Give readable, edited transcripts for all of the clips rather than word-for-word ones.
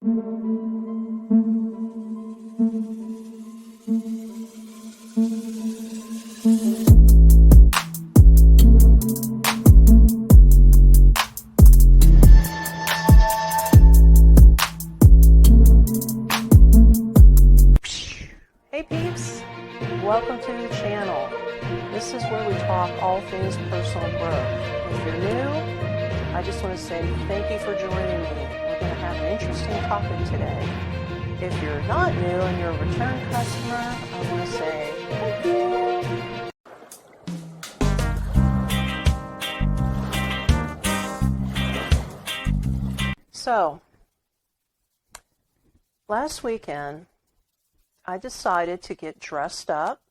Hey peeps, welcome to the channel. This is where we talk all things personal growth. If you're new, I just want to say thank you for joining me. We're going to have an interesting topic today. If you're not new and you're a return customer, I want to say thank you. So, last weekend, I decided to get dressed up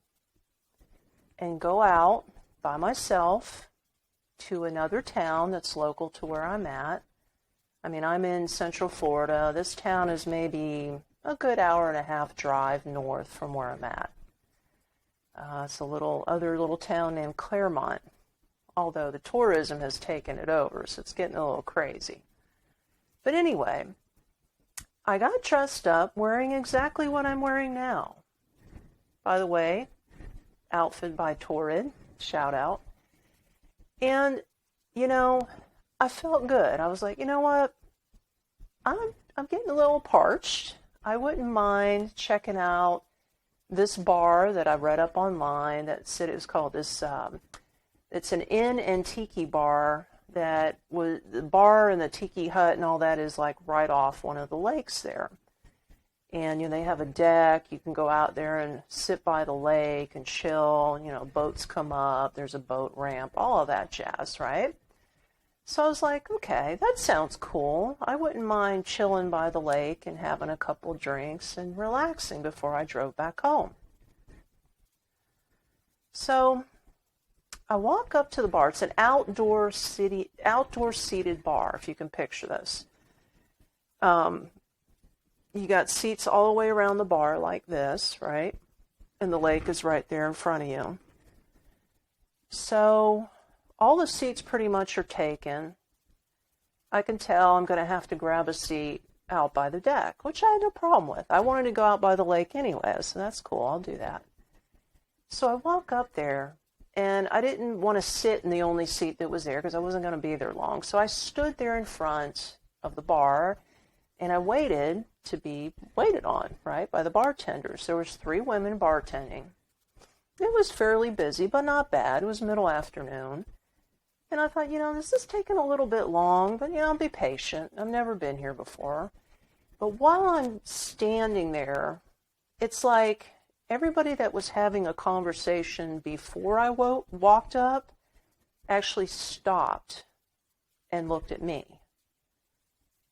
and go out by myself to another town that's local to where I'm at. I mean, I'm in Central Florida. This town is maybe a good hour and a half drive north from where I'm at. It's a other little town named Claremont, although the tourism has taken it over, so it's getting a little crazy. But anyway, I got dressed up wearing exactly what I'm wearing now. By the way, outfit by Torrid, shout out. And, I felt good. I was like, you know what? I'm getting a little parched. I wouldn't mind checking out this bar that I read up online that said it was called this, it's an inn and tiki bar. That was the bar and the tiki hut and all that is like right off one of the lakes there. And, they have a deck. You can go out there and sit by the lake and chill. Boats come up. There's a boat ramp, all of that jazz, right? So I was like, okay, that sounds cool. I wouldn't mind chilling by the lake and having a couple drinks and relaxing before I drove back home. So I walk up to the bar. It's an outdoor seated bar, if you can picture this. You got seats all the way around the bar like this, right? And the lake is right there in front of you. So all the seats pretty much are taken. I can tell I'm going to have to grab a seat out by the deck, which I had no problem with. I wanted to go out by the lake anyway, so that's cool. I'll do that. So I walk up there. And I didn't want to sit in the only seat that was there because I wasn't going to be there long. So I stood there in front of the bar and I waited to be waited on, right, by the bartenders. There was 3 women bartending. It was fairly busy, but not bad. It was middle afternoon. And I thought, this is taking a little bit long, but, I'll be patient. I've never been here before. But while I'm standing there, it's like everybody that was having a conversation before I walked up actually stopped and looked at me.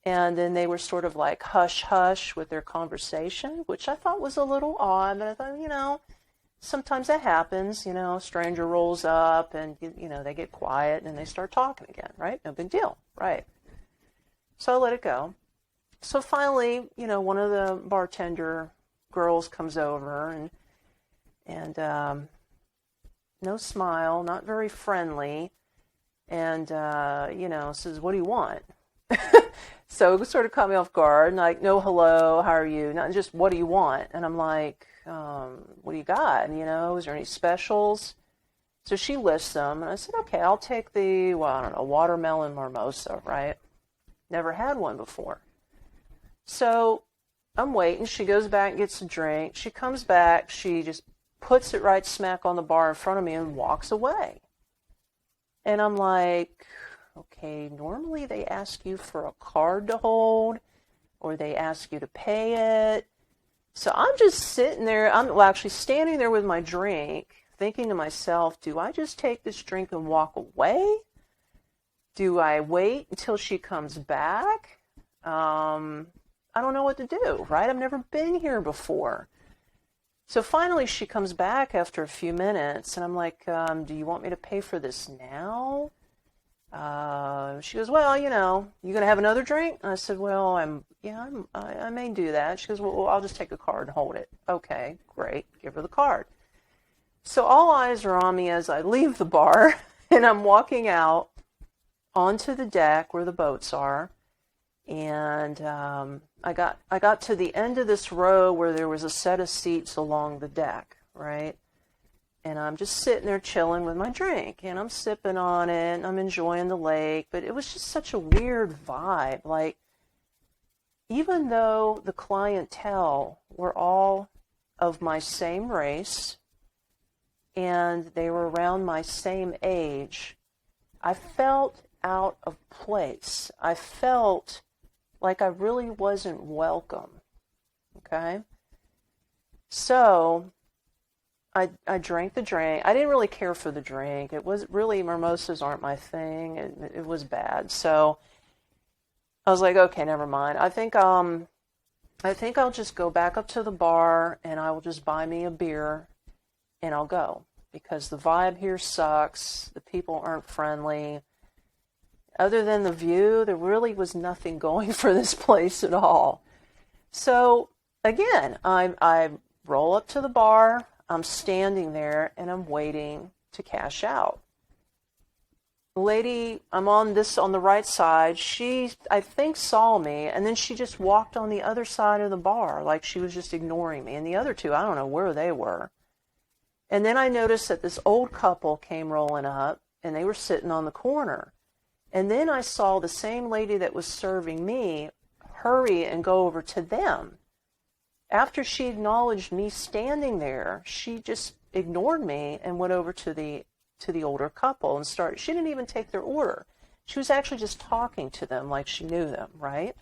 And then they were sort of like hush-hush with their conversation, which I thought was a little odd. But I thought, sometimes that happens. A stranger rolls up and, they get quiet and they start talking again, right? No big deal, right? So I let it go. So finally, one of the bartender girls comes over and no smile, not very friendly, and says, "What do you want?" So it sort of caught me off guard, and like, no hello, how are you? Not just, what do you want? And I'm like, what do you got? Is there any specials? So she lists them, and I said, okay, I'll take the, watermelon mimosa, right? Never had one before. So I'm waiting. She goes back and gets a drink. She comes back. She just puts it right smack on the bar in front of me and walks away. And I'm like, okay, normally they ask you for a card to hold or they ask you to pay it. So I'm just sitting there. I'm actually standing there with my drink thinking to myself, do I just take this drink and walk away? Do I wait until she comes back? I don't know what to do, right? I've never been here before. So finally she comes back after a few minutes and I'm like, do you want me to pay for this now? She goes, well, you going to have another drink? And I said, well, I may do that. She goes, well, I'll just take a card and hold it. Okay, great. Give her the card. So all eyes are on me as I leave the bar and I'm walking out onto the deck where the boats are. And I got to the end of this row where there was a set of seats along the deck, right? And I'm just sitting there chilling with my drink, and I'm sipping on it, and I'm enjoying the lake, but it was just such a weird vibe. Like, even though the clientele were all of my same race, and they were around my same age, I felt out of place. I felt like I really wasn't welcome, okay? So I drank the drink. I didn't really care for the drink. It was really, mimosas aren't my thing. It was bad. So I was like, okay, never mind. I think I'll just go back up to the bar and I will just buy me a beer and I'll go, because the vibe here sucks. The people aren't friendly. Other than the view, there really was nothing going for this place at all. So again, I roll up to the bar. I'm standing there and I'm waiting to cash out. The lady, I'm on the right side, she, I think, saw me, and then she just walked on the other side of the bar, like she was just ignoring me. And the other two, I don't know where they were. And then I noticed that this old couple came rolling up, and they were sitting on the corner. And then I saw the same lady that was serving me hurry and go over to them. After she acknowledged me standing there, she just ignored me and went over to the older couple and started. She didn't even take their order. She was actually just talking to them like she knew them, right?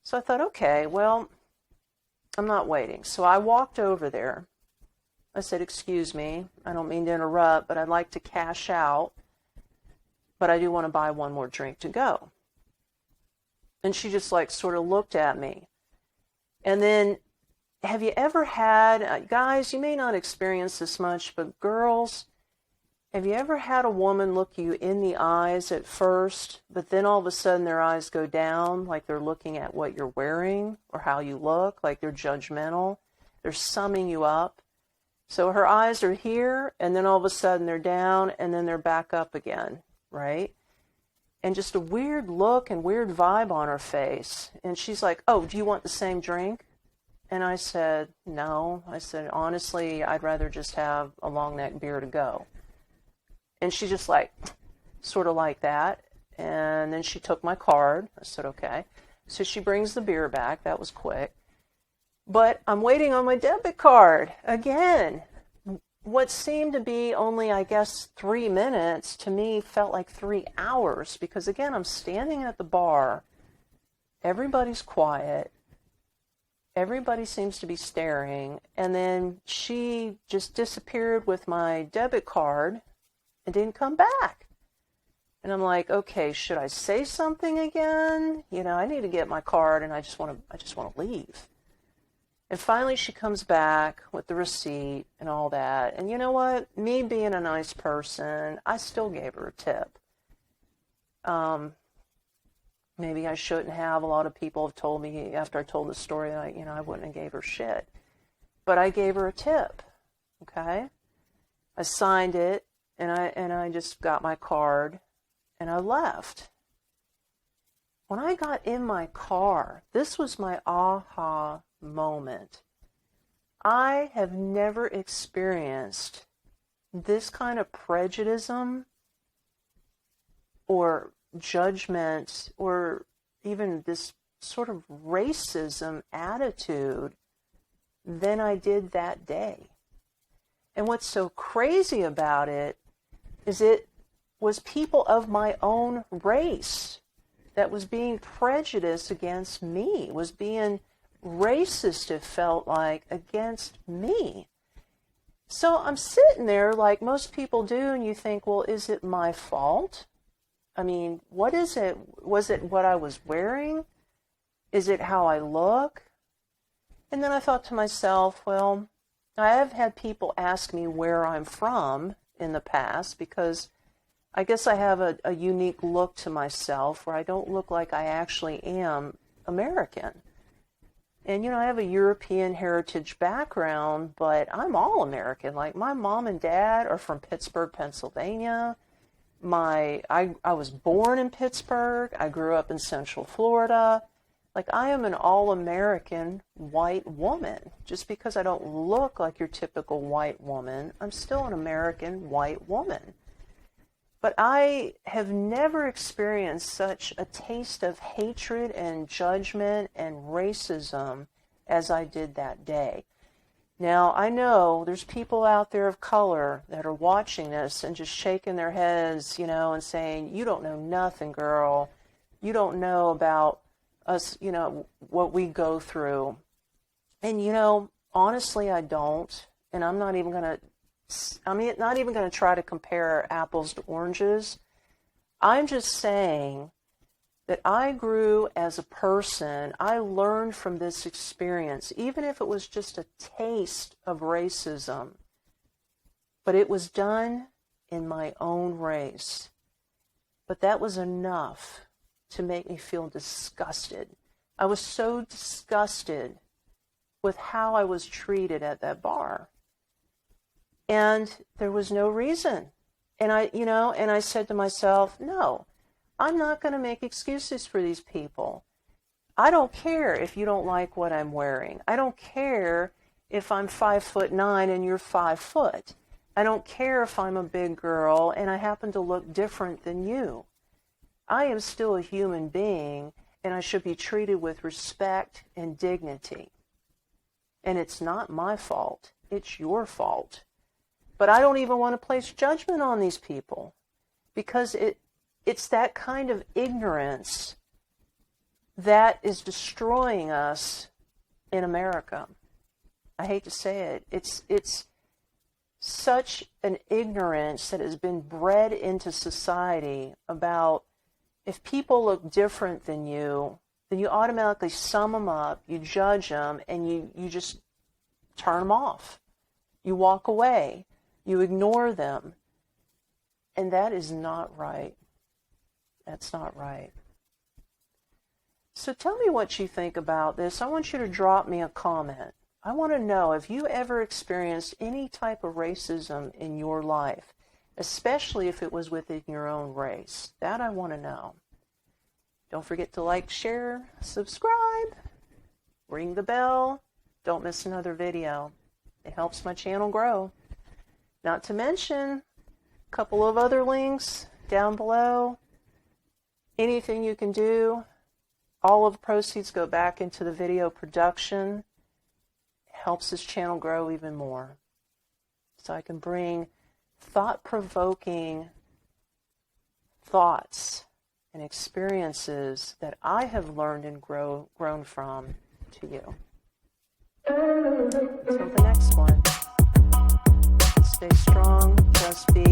So I thought, okay, well, I'm not waiting. So I walked over there. I said, excuse me, I don't mean to interrupt, but I'd like to cash out, but I do want to buy one more drink to go. And she just like sort of looked at me. And then, have you ever had, guys, you may not experience this much, but girls, have you ever had a woman look you in the eyes at first, but then all of a sudden their eyes go down, like they're looking at what you're wearing or how you look, like they're judgmental, they're summing you up? So her eyes are here, and then all of a sudden they're down, and then they're back up again, right? And just a weird look and weird vibe on her face. And she's like, oh, do you want the same drink? And I said, no. I said, honestly, I'd rather just have a long neck beer to go. And she just like, sort of like that. And then she took my card. I said, okay. So she brings the beer back. That was quick. But I'm waiting on my debit card again. What seemed to be only, I guess, 3 minutes, to me felt like 3 hours. Because again, I'm standing at the bar. Everybody's quiet. Everybody seems to be staring. And then she just disappeared with my debit card and didn't come back. And I'm like, okay, should I say something again? You know, I need to get my card and I just want to leave. And finally she comes back with the receipt and all that. And you know what? Me being a nice person, I still gave her a tip. Maybe I shouldn't have. A lot of people have told me after I told the story that, I wouldn't have gave her shit. But I gave her a tip, okay? I signed it, and I just got my card, and I left. When I got in my car, this was my aha moment. I have never experienced this kind of prejudice or judgment or even this sort of racism attitude than I did that day. And what's so crazy about it is it was people of my own race that was being prejudiced against me, was being racist, it felt like, against me. So I'm sitting there like most people do, and you think, well, is it my fault? I mean, what is it? Was it what I was wearing? Is it how I look? And then I thought to myself, well, I have had people ask me where I'm from in the past because I guess I have a unique look to myself where I don't look like I actually am American. And, I have a European heritage background, but I'm all American. Like, my mom and dad are from Pittsburgh, Pennsylvania. I was born in Pittsburgh. I grew up in Central Florida. Like, I am an all-American white woman. Just because I don't look like your typical white woman, I'm still an American white woman. But I have never experienced such a taste of hatred and judgment and racism as I did that day. Now, I know there's people out there of color that are watching this and just shaking their heads, you know, and saying, you don't know nothing, girl. You don't know about us, you know, what we go through. And, you know, honestly, I don't. And I'm not even going to try to compare apples to oranges. I'm just saying that I grew as a person. I learned from this experience, even if it was just a taste of racism. But it was done in my own race. But that was enough to make me feel disgusted. I was so disgusted with how I was treated at that bar. And there was no reason. And I said to myself, no, I'm not going to make excuses for these people. I don't care if you don't like what I'm wearing. I don't care if I'm 5'9" and you're 5 foot. I don't care if I'm a big girl and I happen to look different than you. I am still a human being, and I should be treated with respect and dignity. And it's not my fault. It's your fault. But I don't even want to place judgment on these people, because it's that kind of ignorance that is destroying us in America. I hate to say it. It's such an ignorance that has been bred into society about, if people look different than you, then you automatically sum them up, you judge them, and you just turn them off. You walk away. You ignore them. And that is not right. That's not right. So tell me what you think about this. I want you to drop me a comment. I want to know, have you ever experienced any type of racism in your life, especially if it was within your own race? That I want to know. Don't forget to like, share, subscribe, ring the bell. Don't miss another video. It helps my channel grow. Not to mention a couple of other links down below. Anything you can do. All of the proceeds go back into the video production. It helps this channel grow even more, so I can bring thought-provoking thoughts and experiences that I have learned and grown from to you. Until the next one, stay strong, just be